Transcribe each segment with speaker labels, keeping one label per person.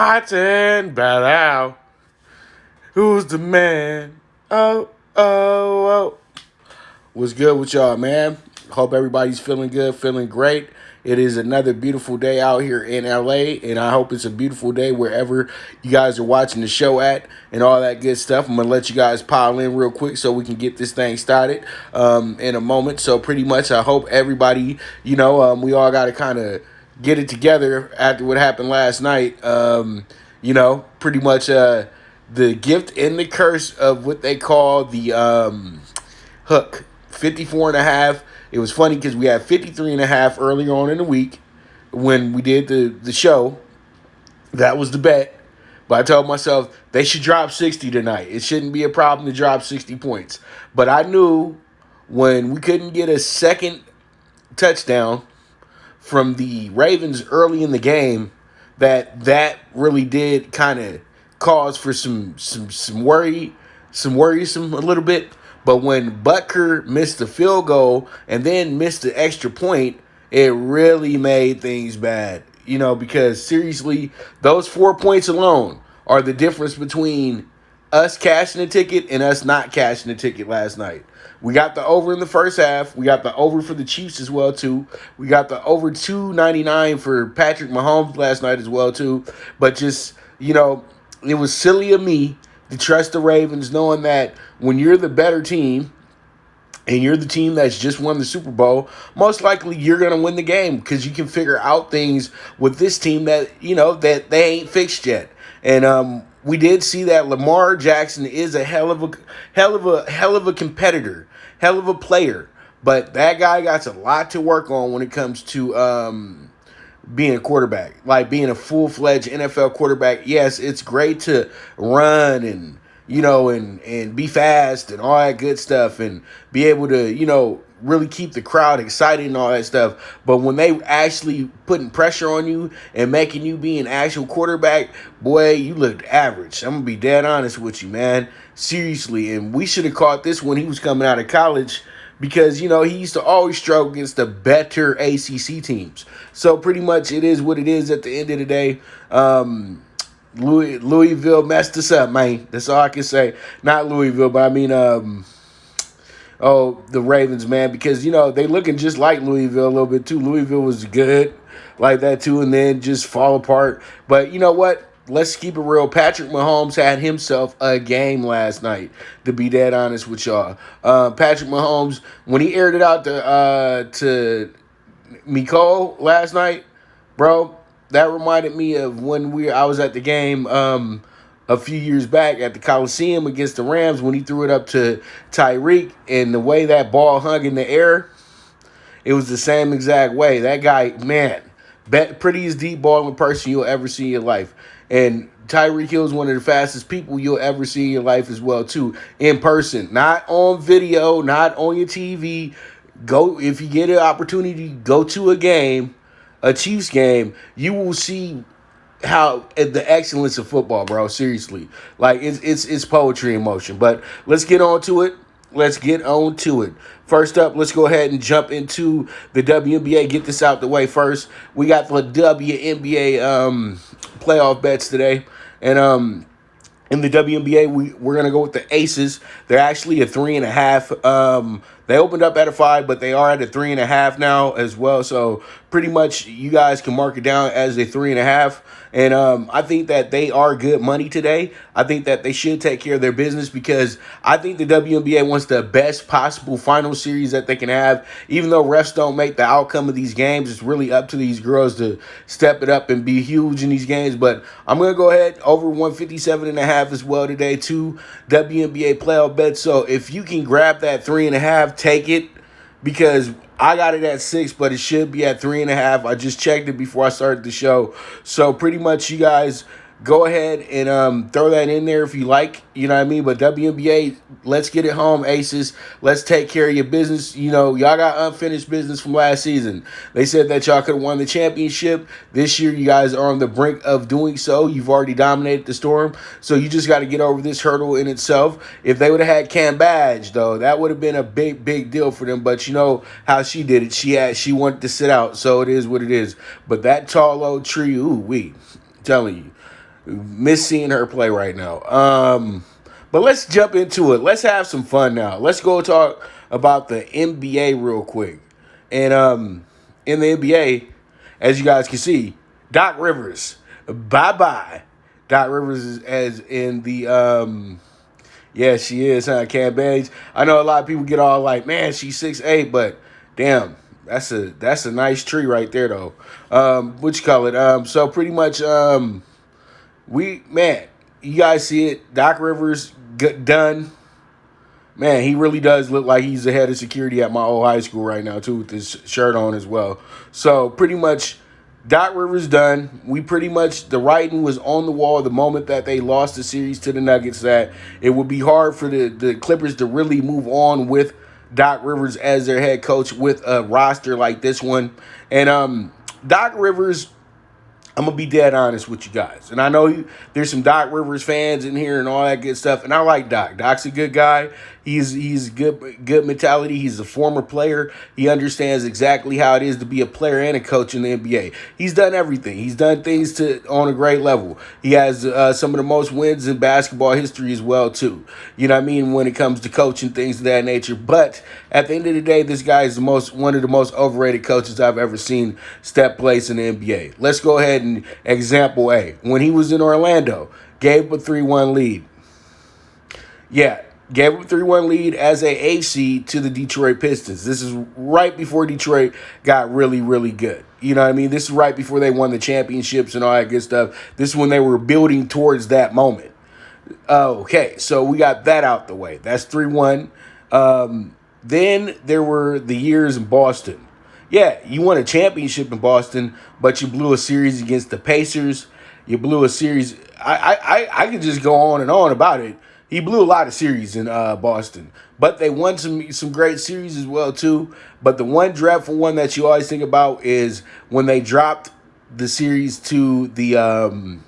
Speaker 1: Martin Barrow. Who's the man? Oh, oh, oh. What's good with y'all, man? Hope everybody's feeling good, feeling great. It is another beautiful day out here in LA, and I hope it's a beautiful day wherever you guys are watching the show at and all that good stuff. I'm going to let you guys pile in real quick so we can get this thing started in a moment. So pretty much I hope everybody, we all got to kind of get it together after what happened last night. Pretty much the gift and the curse of what they call the hook. 54 and a half. It was funny because we had 53 and a half earlier on in the week when we did the show. That was the bet. But I told myself they should drop 60 tonight. It shouldn't be a problem to drop 60 points. But I knew when we couldn't get a second touchdown from the Ravens early in the game that really did kind of cause for some worrisome a little bit. But when Butker missed the field goal and then missed the extra point, it really made things bad. Because seriously, those 4 points alone are the difference between us cashing the ticket and us not cashing the ticket last night. We got the over in the first half. We got the over for the Chiefs as well, too. We got the over 299 for Patrick Mahomes last night as well, too. But just, it was silly of me to trust the Ravens knowing that when you're the better team and you're the team that's just won the Super Bowl, most likely you're going to win the game because you can figure out things with this team that, that they ain't fixed yet. And we did see that Lamar Jackson is a hell of a competitor, hell of a player. But that guy got a lot to work on when it comes to being a quarterback, like being a full-fledged NFL quarterback. Yes, it's great to run and, and be fast and all that good stuff and be able to, really keep the crowd excited and all that stuff. But when they actually putting pressure on you and making you be an actual quarterback, boy, you looked average. I'm going to be dead honest with you, man. Seriously. And we should have caught this when he was coming out of college because, he used to always struggle against the better ACC teams. So pretty much it is what it is at the end of the day. Louisville messed us up, man. That's all I can say. Not Louisville, but I mean, the Ravens, man, because, they looking just like Louisville a little bit, too. Louisville was good like that, too, and then just fall apart. But you know what? Let's keep it real. Patrick Mahomes had himself a game last night, to be dead honest with y'all. Patrick Mahomes, when he aired it out to Nicole last night, bro, that reminded me of when I was at the game a few years back at the Coliseum against the Rams when he threw it up to Tyreek, and the way that ball hung in the air, it was the same exact way. That guy, man, prettiest deep balling person you'll ever see in your life. And Tyreek Hill is one of the fastest people you'll ever see in your life as well, too, in person. Not on video, not on your TV. Go, if you get an opportunity, go to a Chiefs game, you will see how the excellence of football, bro. Seriously. Like, it's poetry in motion. But let's get on to it. First up, let's go ahead and jump into the WNBA. Get this out the way first. We got the WNBA playoff bets today. And in the WNBA, we're going to go with the Aces. They're actually a 3.5. They opened up at a 5, but they are at a 3.5 now as well. So pretty much you guys can mark it down as a 3.5. And I think that they are good money today. I think that they should take care of their business because I think the WNBA wants the best possible final series that they can have. Even though refs don't make the outcome of these games, it's really up to these girls to step it up and be huge in these games. But I'm going to go ahead over 157.5 as well today, 2 WNBA playoff bets. So if you can grab that 3.5, take it, because I got it at 6, but it should be at 3.5. I just checked it before I started the show. So pretty much you guys go ahead and throw that in there if you like. You know what I mean? But WNBA, let's get it home, Aces. Let's take care of your business. Y'all got unfinished business from last season. They said that y'all could have won the championship. This year, you guys are on the brink of doing so. You've already dominated the Storm. So you just got to get over this hurdle in itself. If they would have had Cam Badge, though, that would have been a big, big deal for them. But you know how she did it. She wanted to sit out. So it is what it is. But that tall old tree, ooh, telling you. Miss seeing her play right now. But let's jump into it. Let's have some fun now. Let's go talk about the NBA real quick. And in the NBA, as you guys can see, Doc Rivers, bye bye. Doc Rivers is as in the yeah, she is, huh? Cam Baines. I know a lot of people get all like, man, she's 6'8", but damn, that's a nice tree right there though. What you call it? So pretty much man, you guys see it. Doc Rivers done. Man, he really does look like he's the head of security at my old high school right now, too, with this shirt on as well. So, pretty much, Doc Rivers done. The writing was on the wall the moment that they lost the series to the Nuggets, that it would be hard for the Clippers to really move on with Doc Rivers as their head coach with a roster like this one. And Doc Rivers, I'm going to be dead honest with you guys. And I know there's some Doc Rivers fans in here and all that good stuff. And I like Doc. Doc's a good guy. He's good mentality. He's a former player. He understands exactly how it is to be a player and a coach in the NBA. He's done everything. He's done things on a great level. He has some of the most wins in basketball history as well, too. You know what I mean? When it comes to coaching, things of that nature. But at the end of the day, this guy is one of the most overrated coaches I've ever seen step place in the NBA. Let's go ahead and example A. When he was in Orlando, gave a 3-1 lead. Yeah, gave a 3-1 lead as a AC to the Detroit Pistons. This is right before Detroit got really, really good. You know what I mean? This is right before they won the championships and all that good stuff. This is when they were building towards that moment. Okay, so we got that out the way. That's 3-1. Then there were the years in Boston. Yeah, you won a championship in Boston, but you blew a series against the Pacers. You blew a series. I could just go on and on about it. He blew a lot of series in Boston, but they won some great series as well too. But the one dreadful one that you always think about is when they dropped the series to the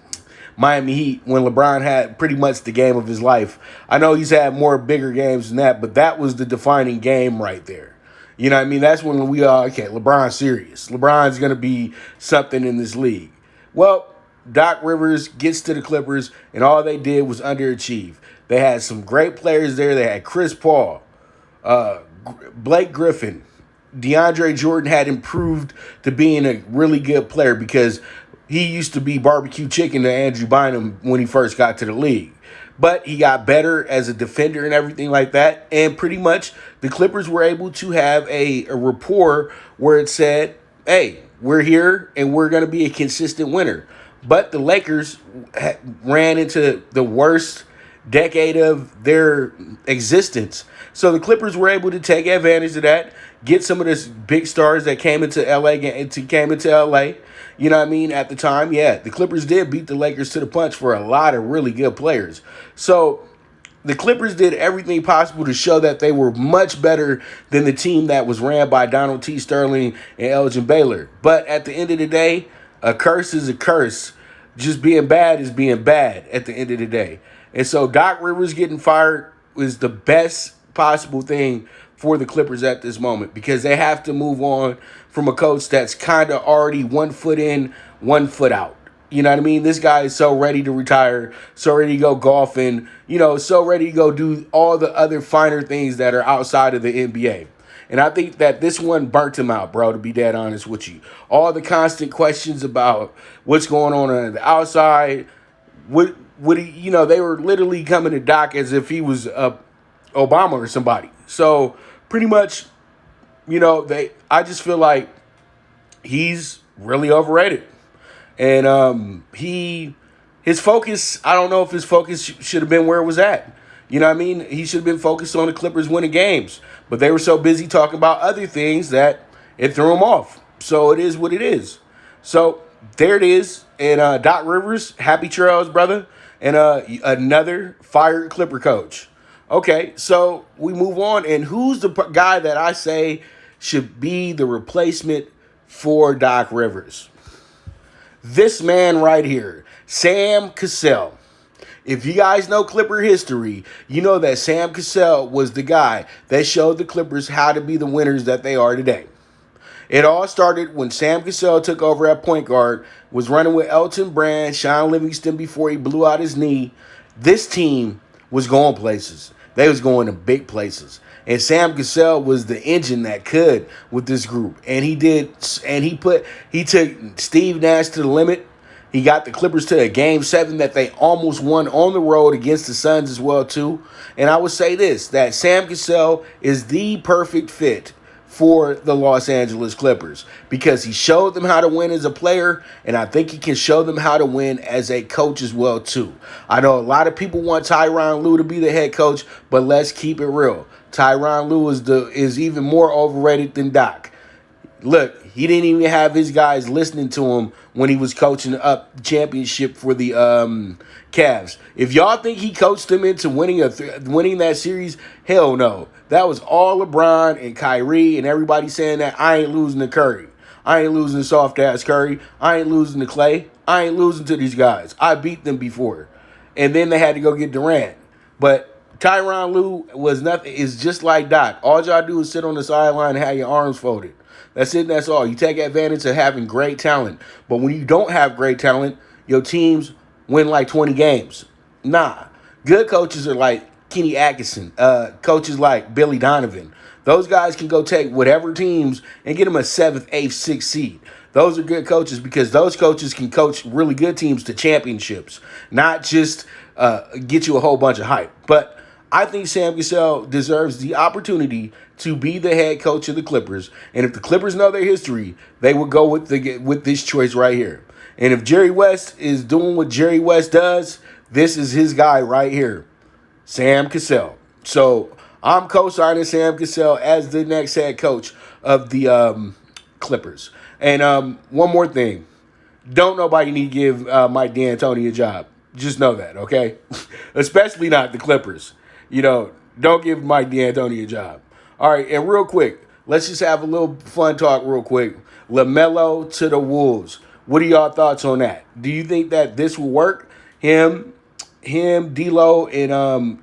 Speaker 1: Miami Heat, when LeBron had pretty much the game of his life. I know he's had more bigger games than that, but that was the defining game right there. You know what I mean? That's when we are, okay, LeBron's serious. LeBron's going to be something in this league. Well, Doc Rivers gets to the Clippers, and all they did was underachieve. They had some great players there. They had Chris Paul, Blake Griffin. DeAndre Jordan had improved to being a really good player because he used to be barbecue chicken to Andrew Bynum when he first got to the league. But he got better as a defender and everything like that. And pretty much the Clippers were able to have a rapport where it said, hey, we're here and we're going to be a consistent winner. But the Lakers ran into the worst decade of their existence. So the Clippers were able to take advantage of that, get some of the big stars that came into LA. You know what I mean? At the time, yeah, the Clippers did beat the Lakers to the punch for a lot of really good players. So the Clippers did everything possible to show that they were much better than the team that was ran by Donald T. Sterling and Elgin Baylor. But at the end of the day, a curse is a curse. Just being bad is being bad at the end of the day. And so Doc Rivers getting fired is the best possible thing for the Clippers at this moment, because they have to move on from a coach that's kind of already 1 foot in, 1 foot out. You know what I mean? This guy is so ready to retire, so ready to go golfing, so ready to go do all the other finer things that are outside of the NBA. And I think that this one burnt him out, bro, to be dead honest with you. All the constant questions about what's going on the outside, they were literally coming to Doc as if he was Obama or somebody. So pretty much, I just feel like he's really overrated. And his focus, I don't know if his focus should have been where it was at. You know what I mean? He should have been focused on the Clippers winning games. But they were so busy talking about other things that it threw him off. So it is what it is. So there it is. And Doc Rivers, happy trails, brother. And another fired Clipper coach. Okay, so we move on. And who's the guy that I say should be the replacement for Doc Rivers? This man right here, Sam Cassell. If you guys know Clipper history, you know that Sam Cassell was the guy that showed the Clippers how to be the winners that they are today. It all started when Sam Cassell took over at point guard, was running with Elton Brand, Sean Livingston before he blew out his knee. This team was going places. They was going to big places. And Sam Cassell was the engine that could with this group. And he took Steve Nash to the limit. He got the Clippers to a game 7 that they almost won on the road against the Suns as well too. And I would say this, that Sam Cassell is the perfect fit for the Los Angeles Clippers because he showed them how to win as a player, and I think he can show them how to win as a coach as well too. I know a lot of people want Tyronn Lue to be the head coach, but let's keep it real. Tyronn Lue is even more overrated than Doc. Look, he didn't even have his guys listening to him when he was coaching up the championship for the Cavs. If y'all think he coached them into winning that series, hell no. That was all LeBron and Kyrie and everybody saying that I ain't losing to Curry. I ain't losing to soft-ass Curry. I ain't losing to Clay. I ain't losing to these guys. I beat them before. And then they had to go get Durant. But Tyronn Lue was nothing. It's just like Doc. All y'all do is sit on the sideline and have your arms folded. That's it and that's all. You take advantage of having great talent. But when you don't have great talent, your teams win like 20 games. Nah. Good coaches are like Kenny Atkinson. Coaches like Billy Donovan. Those guys can go take whatever teams and get them a 7th, 8th, 6th seed. Those are good coaches because those coaches can coach really good teams to championships, not just get you a whole bunch of hype. But I think Sam Cassell deserves the opportunity to be the head coach of the Clippers. And if the Clippers know their history, they would go with this choice right here. And if Jerry West is doing what Jerry West does, this is his guy right here, Sam Cassell. So I'm co-signing Sam Cassell as the next head coach of the Clippers. And one more thing. Don't nobody need to give Mike D'Antoni a job. Just know that, okay? Especially not the Clippers. Don't give Mike D'Antoni a job. All right, and real quick, let's just have a little fun talk real quick. LaMelo to the Wolves. What are y'all thoughts on that? Do you think that this will work? Him, D'Lo, and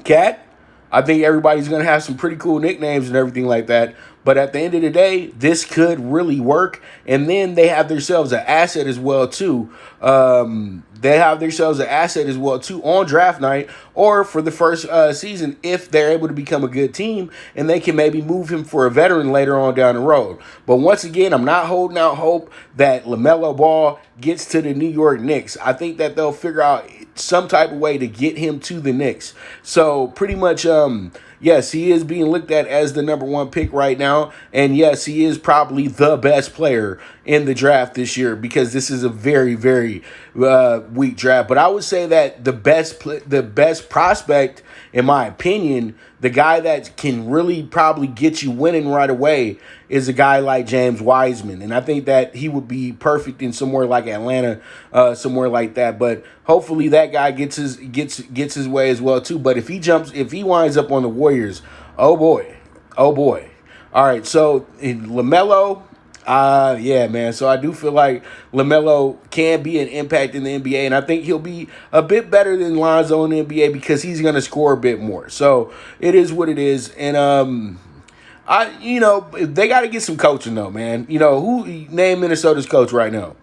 Speaker 1: Cat? I think everybody's going to have some pretty cool nicknames and everything like that. But at the end of the day, this could really work. And then they have themselves an asset as well, too. On draft night or for the first season if they're able to become a good team and they can maybe move him for a veteran later on down the road. But once again, I'm not holding out hope that LaMelo Ball gets to the New York Knicks. I think that they'll figure out some type of way to get him to the Knicks. So pretty much, yes, he is being looked at as the number 1 pick right now. And yes, he is probably the best player in the draft this year because this is a very, very weak draft. But I would say that the best prospect, in my opinion, the guy that can really probably get you winning right away is a guy like James Wiseman. And I think that he would be perfect in somewhere like Atlanta, somewhere like that. But hopefully that guy gets his way as well too. But if he winds up on the Warriors, oh boy. All right, so LaMelo, yeah, man. So I do feel like LaMelo can be an impact in the NBA, and I think he'll be a bit better than Lonzo in the NBA because he's going to score a bit more. So it is what it is, and they got to get some coaching though, man. Who name Minnesota's coach right now?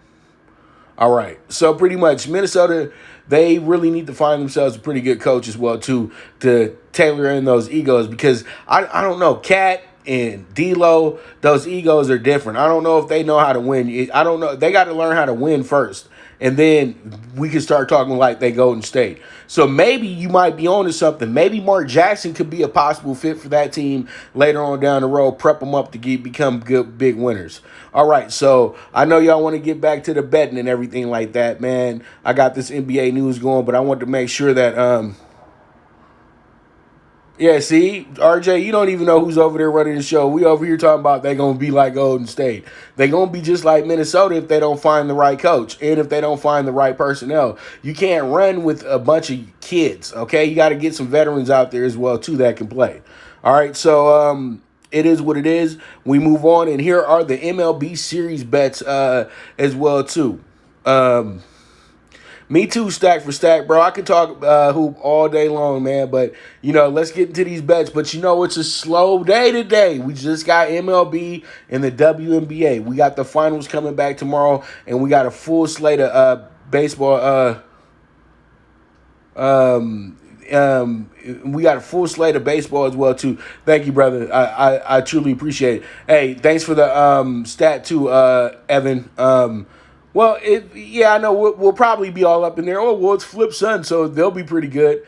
Speaker 1: All right, so pretty much Minnesota, they really need to find themselves a pretty good coach as well too to tailor in those egos because I don't know, Cat and D'Lo, those egos are different. I don't know if they know how to win. I don't know. They got to learn how to win first, and then we can start talking like they Golden State. So maybe you might be on to something. Maybe Mark Jackson could be a possible fit for that team later on down the road, prep them up to become good big winners. All right, so I know y'all want to get back to the betting and everything like that, man. I got this NBA news going, but I want to make sure that yeah, see, RJ, you don't even know who's over there running the show. We over here talking about they're going to be like Golden State. They're going to be just like Minnesota if they don't find the right coach and if they don't find the right personnel. You can't run with a bunch of kids, okay? You got to get some veterans out there as well, too, that can play. All right, so it is what it is. We move on, and here are the MLB Series Bets as well, too. Me too, stack for stack, bro. I could talk hoop all day long, man. But, let's get into these bets. But, it's a slow day today. We just got MLB and the WNBA. We got the finals coming back tomorrow, and we got a full slate of baseball. We got a full slate of baseball as well too. Thank you, brother. I truly appreciate it. Hey, thanks for the stat too, Evan. I know we'll probably be all up in there. Oh, well, it's Flip Sun, so they'll be pretty good.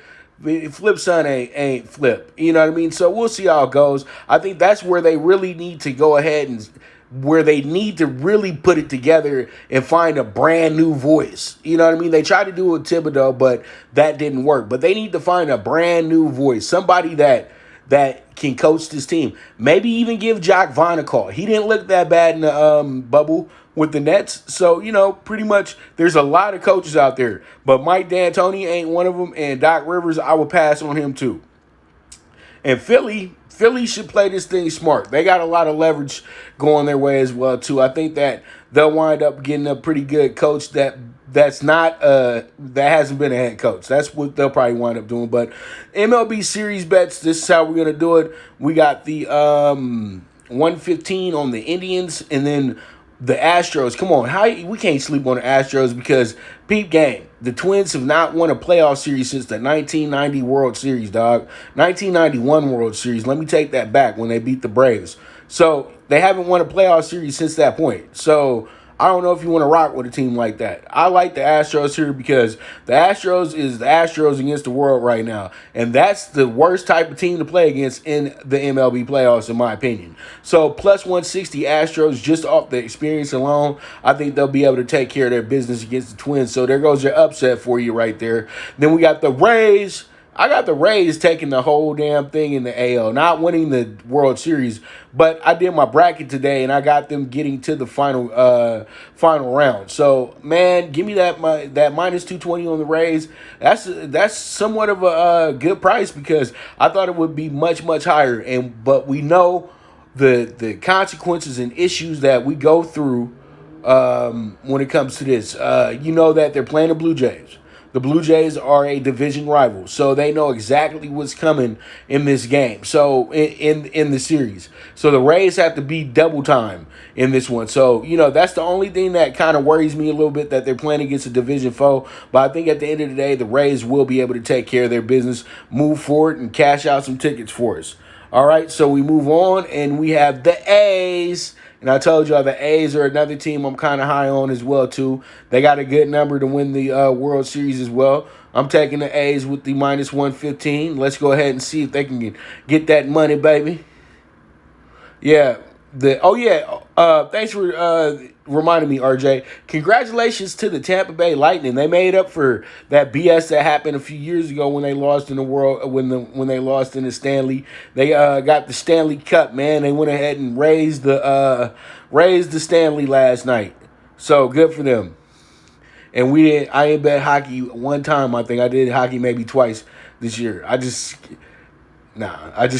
Speaker 1: Flip Sun ain't Flip. You know what I mean? So we'll see how it goes. I think that's where they really need to go ahead and where they need to really put it together and find a brand new voice. You know what I mean? They tried to do it with Thibodeau, but that didn't work. But they need to find a brand new voice, somebody that can coach this team. Maybe even give Jock Vaughn a call. He didn't look that bad in the bubble with the Nets. So, pretty much there's a lot of coaches out there. But Mike D'Antoni ain't one of them, and Doc Rivers, I would pass on him too. And Philly should play this thing smart. They got a lot of leverage going their way as well too. I think that they'll wind up getting a pretty good coach that's not that hasn't been a head coach. That's what they'll probably wind up doing. But MLB Series Bets, this is how we're gonna do it. We got the 115 on the Indians, and then the Astros. Come on, we can't sleep on the Astros because peep game. The Twins have not won a playoff series since the 1990 World Series, dog. 1991 World Series. Let me take that back when they beat the Braves. So they haven't won a playoff series since that point. So I don't know if you want to rock with a team like that. I like the Astros here because the Astros is the Astros against the world right now. And that's the worst type of team to play against in the MLB playoffs, in my opinion. So plus 160 Astros, just off the experience alone, I think they'll be able to take care of their business against the Twins. So there goes your upset for you right there. Then we got the Rays. I got the Rays taking the whole damn thing in the AL, not winning the World Series, but I did my bracket today and I got them getting to the final round. So man, give me that minus 220 on the Rays. That's somewhat of a good price because I thought it would be much higher. But we know the consequences and issues that we go through when it comes to this. That they're playing the Blue Jays. The Blue Jays are a division rival, so they know exactly what's coming in this game. So in the series, so the Rays have to be double time in this one. So that's the only thing that kind of worries me a little bit, that they're playing against a division foe. But I think at the end of the day, the Rays will be able to take care of their business, move forward, and cash out some tickets for us. All right, so we move on, and we have the A's. And I told y'all the A's are another team I'm kind of high on as well, too. They got a good number to win the World Series as well. I'm taking the A's with the minus 115. Let's go ahead and see if they can get that money, baby. Yeah. Thanks for reminding me, RJ. Congratulations to the Tampa Bay Lightning. They made up for that BS that happened a few years ago when they lost in the world when they lost in the Stanley. They got the Stanley Cup, man. They went ahead and raised the Stanley last night. So good for them. And I ain't bet hockey one time. I think I did hockey maybe twice this year. I just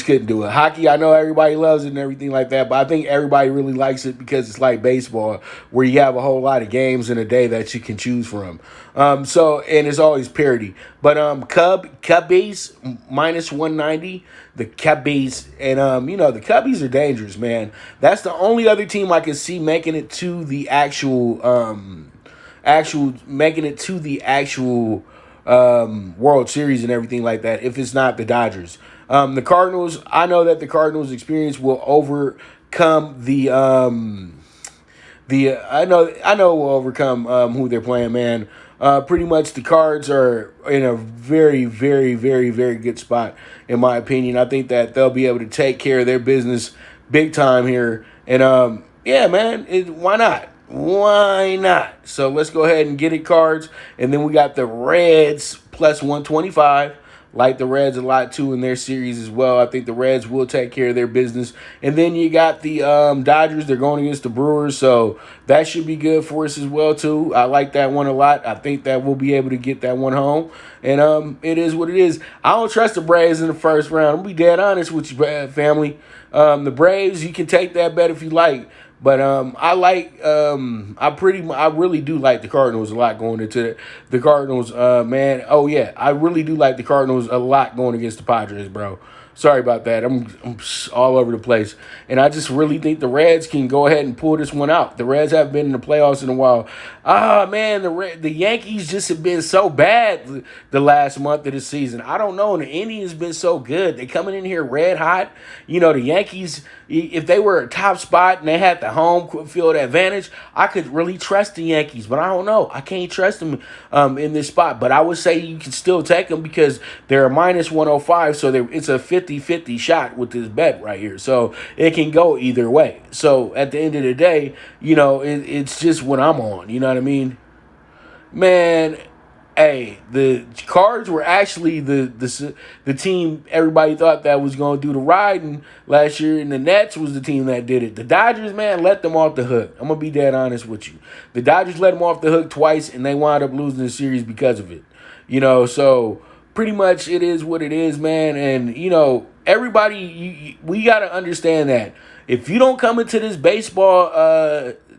Speaker 1: couldn't do it. Hockey, I know everybody loves it and everything like that, but I think everybody really likes it because it's like baseball, where you have a whole lot of games in a day that you can choose from. And it's always parity. But Cubbies, minus 190. The Cubbies, and the Cubbies are dangerous, man. That's the only other team I can see making it to the actual World Series and everything like that, if it's not the Dodgers. The Cardinals, I know that the Cardinals' experience will overcome will overcome who they're playing, man. Pretty much the Cards are in a very, very, very, very good spot, in my opinion. I think that they'll be able to take care of their business big time here. And, man, why not? Why not? So let's go ahead and get it, Cards. And then we got the Reds plus 125. Like the Reds a lot, too, in their series as well. I think the Reds will take care of their business. And then you got the Dodgers. They're going against the Brewers, so that should be good for us as well, too. I like that one a lot. I think that we'll be able to get that one home. And it is what it is. I don't trust the Braves in the first round. I'm going to be dead honest with you, family. The Braves, you can take that bet if you like. But I really do like the Cardinals a lot going into the Cardinals. Man, oh yeah, I really do like the Cardinals a lot going against the Padres, bro. Sorry about that. I'm all over the place. And I just really think the Reds can go ahead and pull this one out. The Reds haven't been in the playoffs in a while. Ah, man, the Yankees just have been so bad the last month of the season. I don't know. The Indians been so good. They coming in here red hot. You know, the Yankees, if they were a top spot and they had the home field advantage, I could really trust the Yankees. But I don't know. I can't trust them in this spot. But I would say you can still take them because they're a minus 105. So it's a 50-50 shot with this bet right here. So it can go either way. So at the end of the day, you know, it's just what I'm on. You know what I mean? Man, hey, the Cards were actually the team everybody thought that was going to do the riding last year, and the Nets was the team that did it. The Dodgers, man, let them off the hook. I'm going to be dead honest with you. The Dodgers let them off the hook twice, and they wound up losing the series because of it. You know, so pretty much it is what it is, man. And, you know, everybody, we got to understand that if you don't come into this baseball,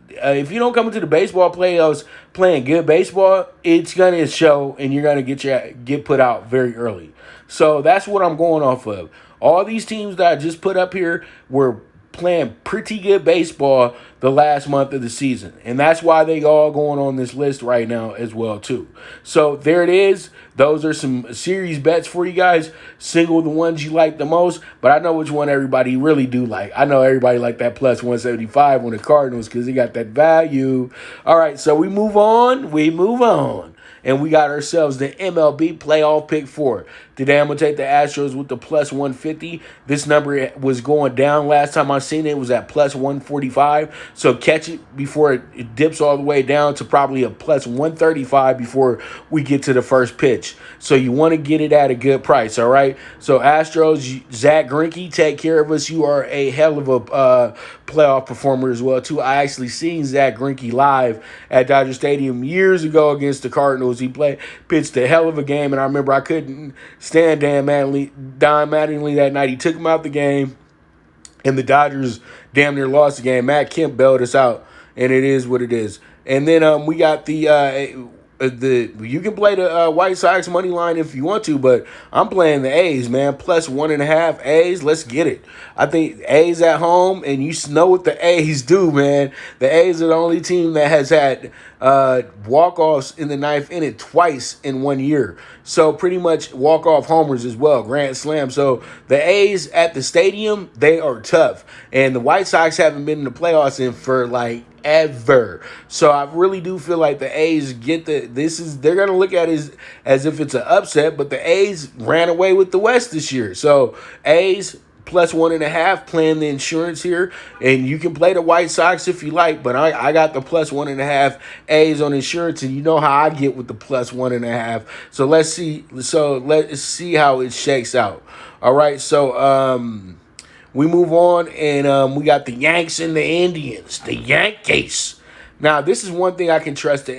Speaker 1: if you don't come into the baseball playoffs playing good baseball, it's gonna show, and you're gonna get put out very early. So that's what I'm going off of. All these teams that I just put up here were playing pretty good baseball the last month of the season, and that's why they all going on this list right now as well too. So there it is. Those are some series bets for you guys. Single the ones you like the most, but I know which one everybody really do like. I know everybody like that plus 175 on the Cardinals because they got that value. All right, so we move on. And we got ourselves the MLB Playoff PK4. Today I'm going to take the Astros with the plus 150. This number was going down last time I seen it. It was at plus 145. So catch it before it dips all the way down to probably a plus 135 before we get to the first pitch. So you want to get it at a good price, all right? So Astros, Zach Greinke, take care of us. You are a hell of a playoff performer as well, too. I actually seen Zach Greinke live at Dodger Stadium years ago against the Cardinals. He pitched a hell of a game, and I remember I couldn't stand Don Mattingly that night. He took him out the game, and the Dodgers damn near lost the game. Matt Kemp bailed us out, and it is what it is. And then we got the you can play the White Sox money line if you want to, but I'm playing the A's, man. Plus 1.5 A's. Let's get it. I think A's at home, and you know what the A's do, man. The A's are the only team that has had walk-offs in the ninth inning twice in 1 year. So pretty much walk-off homers as well, grand slam. So the A's at the stadium, they are tough. And the White Sox haven't been in the playoffs for like ever. So I really do feel like the A's they're gonna look at it as if it's an upset, but the A's ran away with the West this year. So A's plus 1.5, playing the insurance here, and you can play the White Sox if you like, but I got the plus 1.5 A's on insurance, and you know how I get with the plus 1.5. So let's see how it shakes out. All right, so we move on, and we got the Yanks and the Indians. The Yankees. Now, this is one thing I can trust the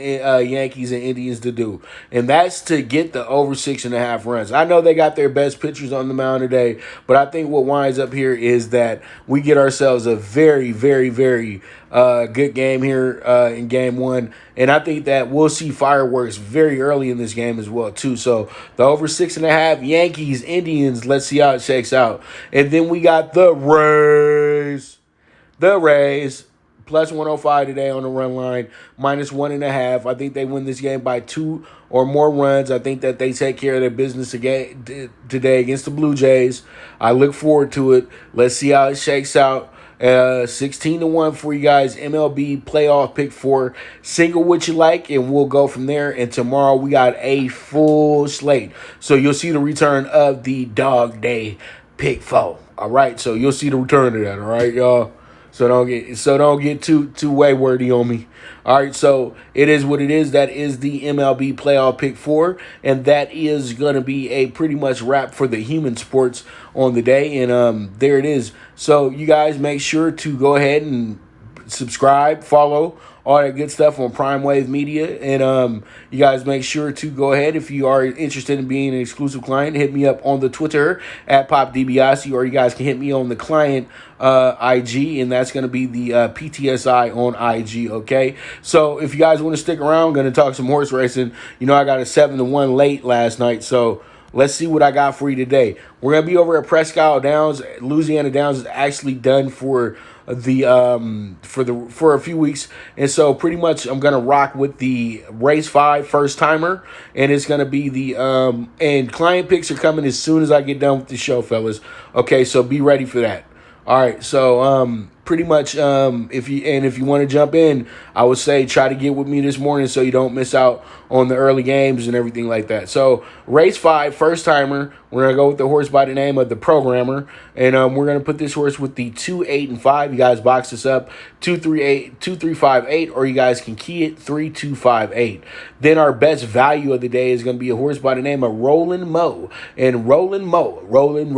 Speaker 1: Yankees and Indians to do, and that's to get the over 6.5 runs. I know they got their best pitchers on the mound today, but I think what winds up here is that we get ourselves a very, very, very good game here in game one, and I think that we'll see fireworks very early in this game as well, too. So the over 6.5, Yankees, Indians, let's see how it shakes out. And then we got the Rays. Plus 105 today on the run line, minus 1.5. I think they win this game by 2 or more runs. I think that they take care of their business today against the Blue Jays. I look forward to it. Let's see how it shakes out. 16-1 for you guys. MLB Playoff PK4. Single what you like, and we'll go from there. And tomorrow we got a full slate. So you'll see the return of the Dog Day PK4. All right, so you'll see the return of that. All right, y'all. So don't get too waywordy on me. All right, so it is what it is. That is the MLB Playoff PK4, and that is gonna be a pretty much wrap for the human sports on the day. And there it is. So you guys make sure to go ahead and subscribe, follow all that good stuff on Prime Wave Media. And you guys make sure to go ahead, if you are interested in being an exclusive client, hit me up on the Twitter at PopDiBiase, or you guys can hit me on the client IG, and that's going to be the PTSI on IG, okay? So if you guys want to stick around, I'm going to talk some horse racing. You know, I got a 7-1 late last night, so let's see what I got for you today. We're going to be over at Presque Isle Downs. Louisiana Downs is actually done for for a few weeks, and so pretty much I'm gonna rock with the race 5 first timer, and it's gonna be the and client picks are coming as soon as I get done with the show, fellas. Okay, so be ready for that. All right, so pretty much if you want to jump in, I would say try to get with me this morning so you don't miss out on the early games and everything like that. So race 5 first timer, we're gonna go with the horse by the name of the Programmer, and we're gonna put this horse with the 2, 8, and 5. You guys box this up 2, 3, 8, 2, 3, 5, 8, or you guys can key it 3, 2, 5, 8. Then our best value of the day is gonna be a horse by the name of Rollin' Mo, and Rollin' Mo, rolling.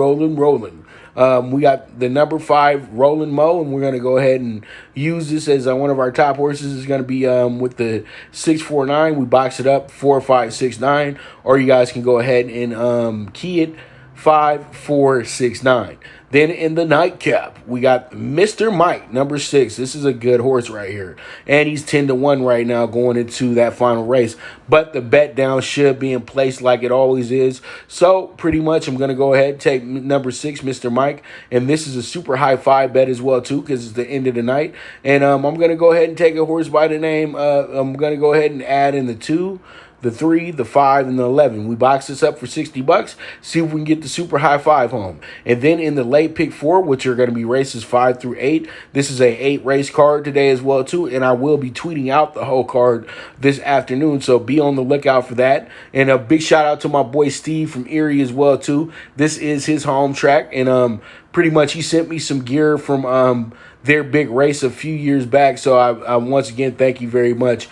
Speaker 1: We got the number 5 Rollin' Mo, and we're going to go ahead and use this as one of our top horses. Is going to be with the 649. We box it up 4, 5, 6, 9, or you guys can go ahead and key it 5, 4, 6, 9. Then in the nightcap, we got Mr. Mike, number 6. This is a good horse right here. And he's 10-1 right now going into that final race. But the bet down should be in place like it always is. So pretty much I'm going to go ahead and take number 6, Mr. Mike. And this is a super high 5 bet as well, too, because it's the end of the night. And I'm going to go ahead and take a horse by the name. I'm going to go ahead and add in the 2, the 3, the 5, and the 11. We box this up for $60. See if we can get the super high 5 home. And then in the late pick 4, which are going to be races 5 through 8. This is a 8 race card today as well too, and I will be tweeting out the whole card this afternoon. So be on the lookout for that. And a big shout out to my boy Steve from Erie as well too. This is his home track, and pretty much he sent me some gear from their big race a few years back. So I once again thank you very much.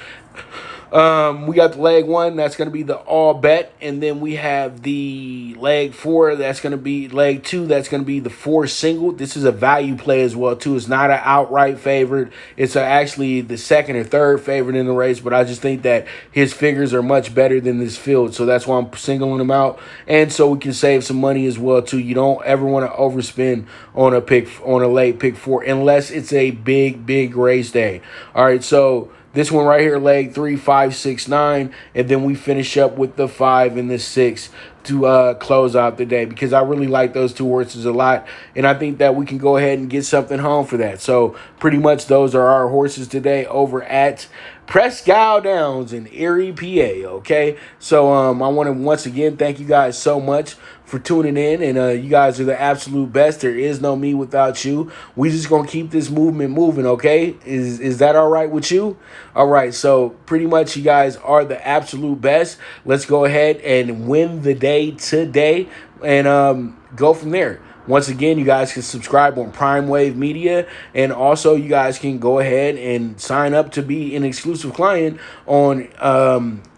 Speaker 1: We got the leg 1, that's going to be the all bet, and then we have the leg 4, that's going to be leg 2, that's going to be the 4 single. This is a value play as well too. It's not an outright favorite. It's actually the 2nd or 3rd favorite in the race, but I just think that his figures are much better than this field, so that's why I'm singling him out, and so we can save some money as well too. You don't ever want to overspend on a late pick 4 unless it's a big race day. All right, so this one right here, leg 3, 5, 6, 9, and then we finish up with the 5 and the 6 to close out the day, because I really like those 2 horses a lot, and I think that we can go ahead and get something home for that. So pretty much those are our horses today over at Presque Isle Downs in Erie, PA, okay? So I want to once again thank you guys so much for tuning in, and you guys are the absolute best. There is no me without you. We just going to keep this movement moving, okay? Is that all right with you? All right, so pretty much you guys are the absolute best. Let's go ahead and win the day today and go from there. Once again, you guys can subscribe on Prime Wave Media, and also you guys can go ahead and sign up to be an exclusive client on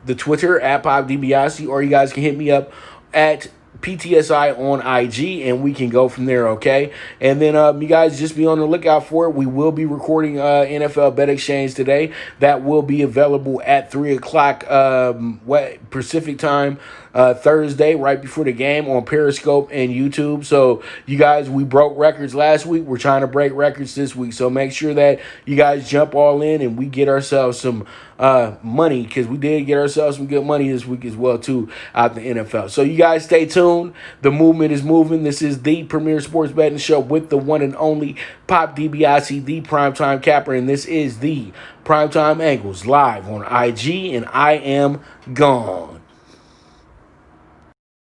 Speaker 1: the Twitter at PopDiBiase, or you guys can hit me up at PTSI on IG, and we can go from there, okay? And then you guys just be on the lookout for it. We will be recording NFL Bet Exchange today. That will be available at 3 o'clock Pacific time Thursday, right before the game, on Periscope and YouTube. So you guys, we broke records last week. We're trying to break records this week. So make sure that you guys jump all in and we get ourselves some money, because we did get ourselves some good money this week as well too out the NFL. So you guys stay tuned. The movement is moving. This is the premier sports betting show with the one and only Pop DiBiase, the primetime capper, and this is the Primetime Angles live on IG, and I am gone.